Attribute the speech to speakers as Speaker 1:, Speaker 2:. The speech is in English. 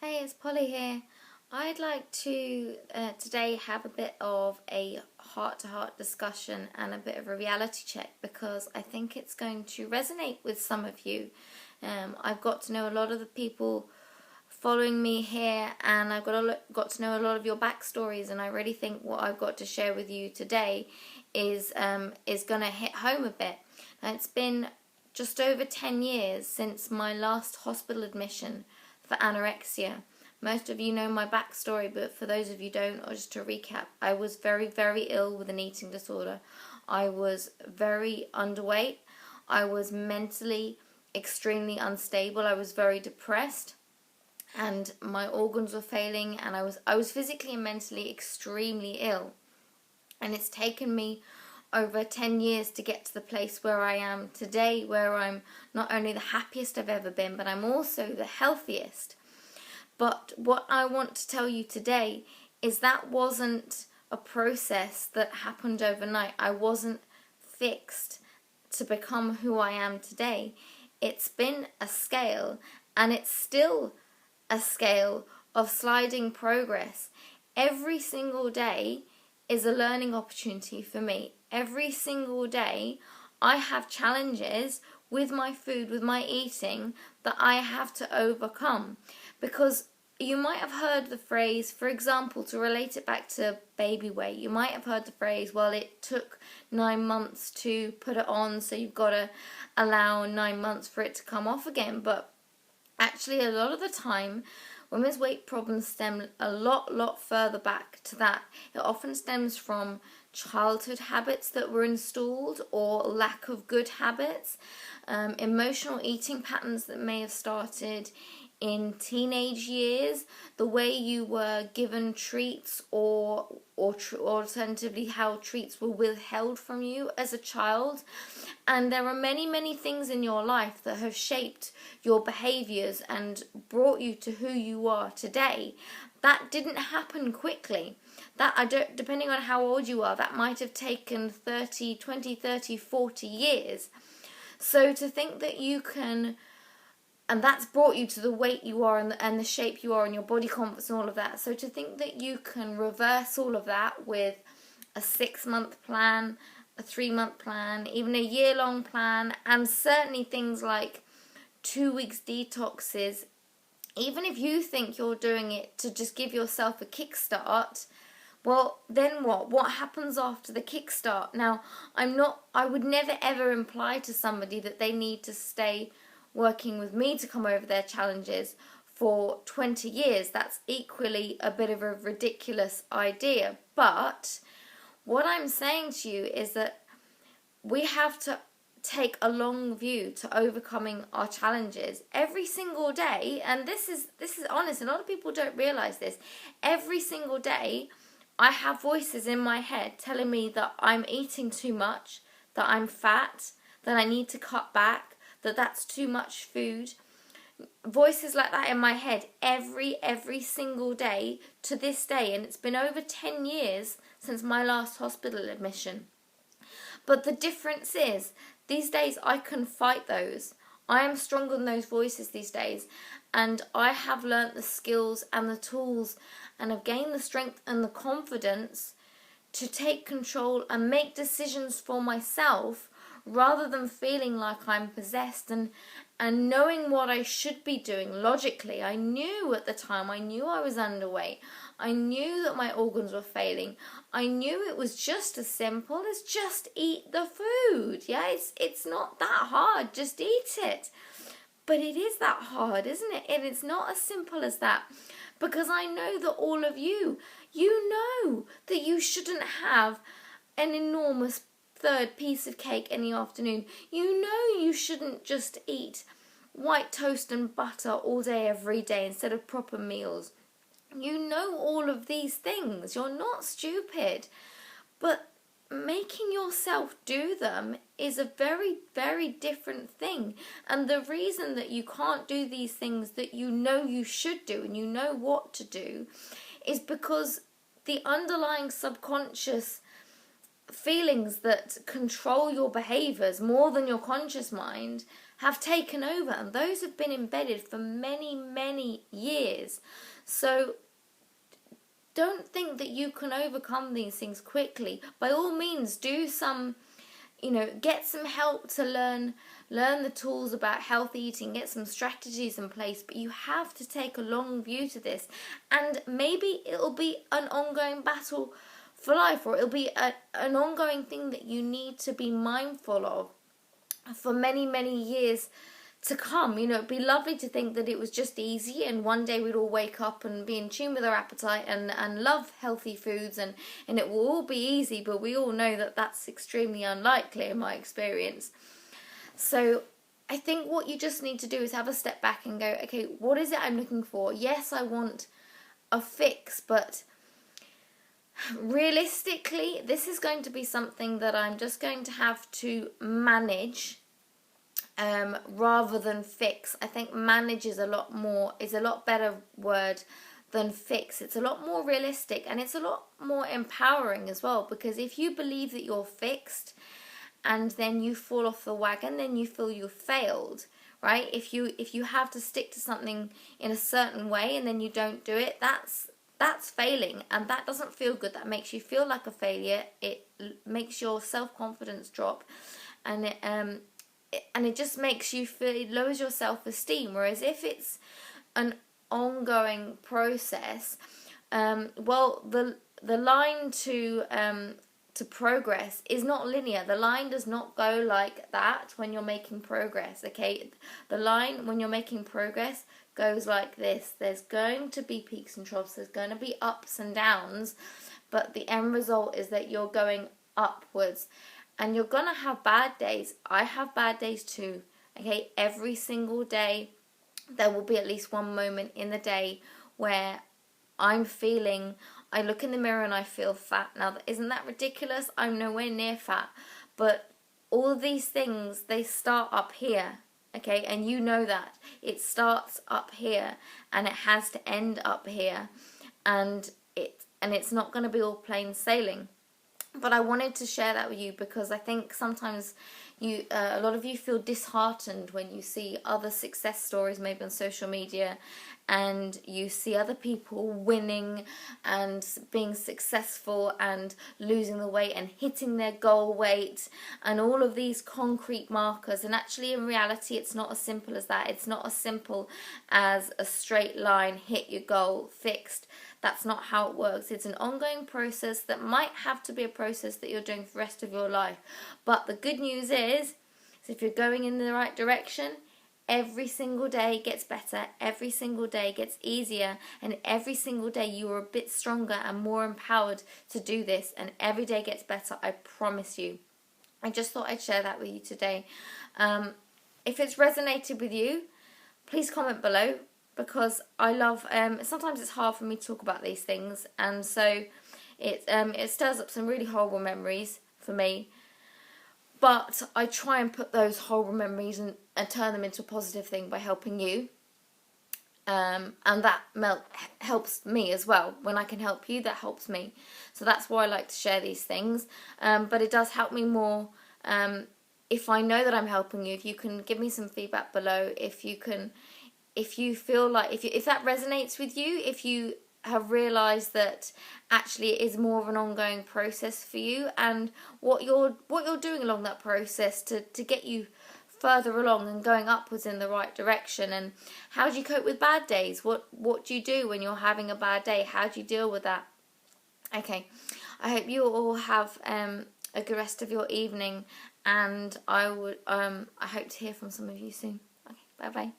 Speaker 1: Hey, it's Polly here. I'd like to today have a bit of a heart-to-heart discussion and a bit of a reality check because I think it's going to resonate with some of you. I've got to know a lot of the people following me here, and I've got to know a lot of your backstories, and I really think what I've got to share with you today is going to hit home a bit. Now, it's been just over 10 years since my last hospital admission for anorexia. Most of you know my backstory, but for those of you who don't, or just to recap, I was very, very ill with an eating disorder. I was very underweight. I was mentally extremely unstable. I was very depressed, and my organs were failing, and I was physically and mentally extremely ill. And it's taken me over 10 years to get to the place where I am today, where I'm not only the happiest I've ever been, but I'm also the healthiest. But what I want to tell you today is that wasn't a process that happened overnight. I wasn't fixed to become who I am today. It's been a scale, and it's still a scale of sliding progress. Every single day is a learning opportunity for me. Every single day I have challenges with my food, with my eating, that I have to overcome. Because you might have heard the phrase, for example, to relate it back to baby weight, you might have heard the phrase, well, it took 9 months to put it on, so you've got to allow 9 months for it to come off again. But actually, a lot of the time, women's weight problems stem a lot further back to that. It often stems from childhood habits that were installed or lack of good habits, emotional eating patterns that may have started in teenage years, the way you were given treats or alternatively how treats were withheld from you as a child. And there are many things in your life that have shaped your behaviors and brought you to who you are today. That didn't happen quickly. Depending on how old you are, that might have taken 20, 30, 40 years. So to think that you can, and that's brought you to the weight you are and the shape you are and your body confidence and all of that. So to think that you can reverse all of that with a 6-month plan, a 3-month plan, even a year-long plan, and certainly things like 2 weeks detoxes, even if you think you're doing it to just give yourself a kickstart, well, then what? What happens after the kickstart? Now, I would never ever imply to somebody that they need to stay working with me to come over their challenges for 20 years. That's equally a bit of a ridiculous idea. But what I'm saying to you is that we have to take a long view to overcoming our challenges every single day. And this is honest. A lot of people don't realize this. Every single day I have voices in my head telling me that I'm eating too much, that I'm fat, that I need to cut back, that that's too much food. Voices like that in my head every single day to this day, and it's been over 10 years since my last hospital admission. But the difference is, these days I can fight those. I am stronger than those voices these days, and I have learnt the skills and the tools and have gained the strength and the confidence to take control and make decisions for myself rather than feeling like I'm possessed and knowing what I should be doing logically. I knew at the time, I knew I was underweight. I knew that my organs were failing. I knew it was just as simple as just eat the food. Yeah, it's not that hard, just eat it. But it is that hard, isn't it? And it's not as simple as that. Because I know that all of you know that you shouldn't have an enormous third piece of cake in the afternoon. You know you shouldn't just eat white toast and butter all day every day instead of proper meals. You know all of these things. You're not stupid. But making yourself do them is a very different thing. And the reason that you can't do these things that you know you should do and you know what to do is because the underlying subconscious feelings that control your behaviors more than your conscious mind have taken over, and those have been embedded for many, many years. So don't think that you can overcome these things quickly. By all means, do some, get some help to learn the tools about healthy eating, get some strategies in place, but you have to take a long view to this. And maybe it'll be an ongoing battle for life, or it'll be an ongoing thing that you need to be mindful of for many, many years to come. It'd be lovely to think that it was just easy and one day we'd all wake up and be in tune with our appetite and love healthy foods and it will all be easy, but we all know that that's extremely unlikely in my experience. So I think what you just need to do is have a step back and go, okay, what is it I'm looking for? Yes, I want a fix, but realistically, this is going to be something that I'm just going to have to manage rather than fix. I think manage is a lot better word than fix. It's a lot more realistic, and it's a lot more empowering as well, because if you believe that you're fixed and then you fall off the wagon, then you feel you've failed, right? If you have to stick to something in a certain way and then you don't do it, that's failing, and that doesn't feel good. That makes you feel like a failure. It makes your self-confidence drop, and it just makes you feel, it lowers your self-esteem. Whereas if it's an ongoing process, the line to progress is not linear. The line does not go like that when you're making progress, okay? The line when you're making progress goes like this. There's going to be peaks and troughs, there's going to be ups and downs, but the end result is that you're going upwards. And you're going to have bad days. I have bad days too, okay? Every single day there will be at least one moment in the day where I look in the mirror and I feel fat. Now, isn't that ridiculous? I'm nowhere near fat. But all of these things, they start up here, okay? And you know that. It starts up here and it has to end up here. And it's not going to be all plain sailing. But I wanted to share that with you because I think sometimes a lot of you feel disheartened when you see other success stories maybe on social media, and you see other people winning and being successful and losing the weight and hitting their goal weight and all of these concrete markers. And actually in reality it's not as simple as that. It's not as simple as a straight line, hit your goal, fixed. That's not how it works. It's an ongoing process that might have to be a process that you're doing for the rest of your life. But the good news is if you're going in the right direction, every single day gets better, every single day gets easier, and every single day you are a bit stronger and more empowered to do this, and every day gets better, I promise you. I just thought I'd share that with you today. If it's resonated with you, please comment below, because I love, sometimes it's hard for me to talk about these things, and so it stirs up some really horrible memories for me, but I try and put those horrible memories and turn them into a positive thing by helping you, and that helps me as well. When I can help you, that helps me, so that's why I like to share these things, but it does help me more if I know that I'm helping you. If you can give me some feedback below, if you feel like, if that resonates with you, if you have realised that actually it is more of an ongoing process for you, and what you're doing along that process to get you further along and going upwards in the right direction. And how do you cope with bad days? What do you do when you're having a bad day? How do you deal with that? Okay, I hope you all have a good rest of your evening, and I hope to hear from some of you soon. Okay, bye bye.